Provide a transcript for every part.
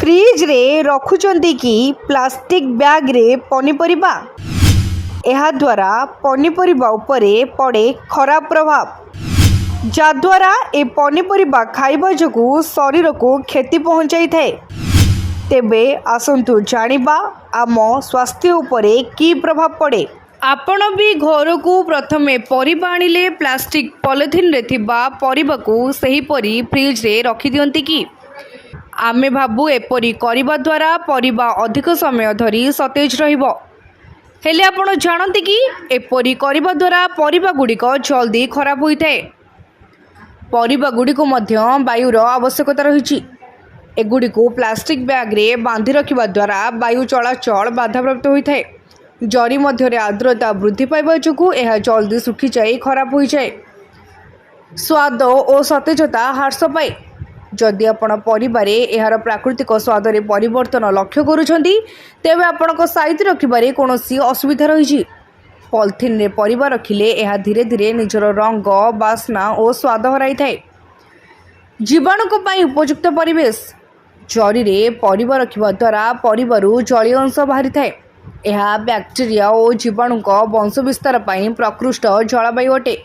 Fridge रे रखुचंती कि plastic bag रे पनीपरिबा एहा द्वारा पनीपरिबा उपरे पड़े खराब प्रभाव जद्वारा ए पनीपरिबा खाइबा जोगु शरीर को क्षति पहुंचाई थाए। तेबे आसंतु जानिबा आम स्वास्थ्य उपरे की प्रभाव पड़े। आपण भी घर को प्रथमे परिबा आनिले प्लास्टिक पॉलिथिन रे थिबा परिबा को सही परी फ्रिज रे रखि दियंती कि आमे भाबु एपरी करिबा द्वारा परिबा अधिक समय धरी सतेज रहिबो। हेले आपण जानते कि एपरी करिबा द्वारा परिबा गुड़िक जल्दी खराब होइथाए। परिबा गुड़िक मध्य वायुर आवश्यकता रही। एगुड़ी को प्लास्टिक बैग रे बांधि रखिबा द्वारा वायु चलाचल बाधाप्राप्त होइथाए। जरी मध्य आर्द्रता वृद्धि पाइबा जोगु यह जल्दी सुखी जाए खराब हो जाए। स्वाद और सतेजता ह्रास पाए। जदि आपण परिवारे एहार प्राकृतिक स्वाद रे परिवर्तन लक्ष्य करूछंती तेबे आपण साइज रखिबारे कोनोसी असुविधा रही। पॉलिथिन रे परिबा रखिले यह धीरे धीरे निजर रंग बास्ना और स्वाद हराई थाए। जीवाणु पई उपयुक्त परिवेश जरी रे परिबा रखिबा द्वारा परिबारु जलीय अंश बाहरी थाए। यह बैक्टेरिया और जीवाणु वंश विस्तार पर प्रकृष्ट जलवायु अटे।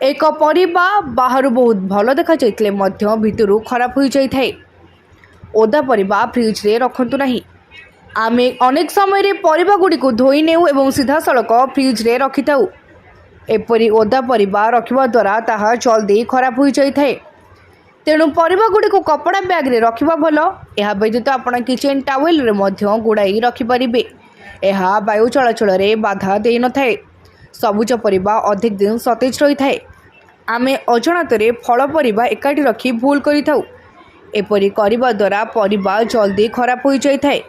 एक परिबा बाहर बहुत भल देखा जाइतिले मध्य भितरु खराब हो जाइथाए। ओदा परिबा फ्रिज रे रखंतु नाही। आमे अनेक समय रे परिबा गुडी को धोई नेउ एवं सीधा सड़क फ्रिज रे रखिताउ। एपरी ओदा परिबा रखिबा द्वारा ताहा जल्दी खराब हो जाइथाए। तेणु परिबा गुडी को कपड़ा बैग रे रखिबा भल। यह व्यतीत आपण किचेन टावेल रे मध्य गुड़ाई रखिपारे। यह वायु चलाचल रे बाधा दे न थाए। सबुज परिबा अधिक दिन सतेज रही थाए। आमे अजणातरे फल परिबा एकाठी रखी भूल करि थाउ। एपरी करिबा द्वारा परिबा जल्दी खराब हो जाइथाए।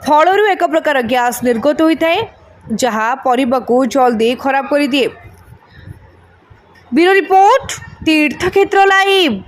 फलरू एक प्रकार गैस निर्गत होइथाए जहाँ परिबा को जल्दी खराब करि दिए। ब्यूरो रिपोर्ट तीर्थक्षेत्र लाइव।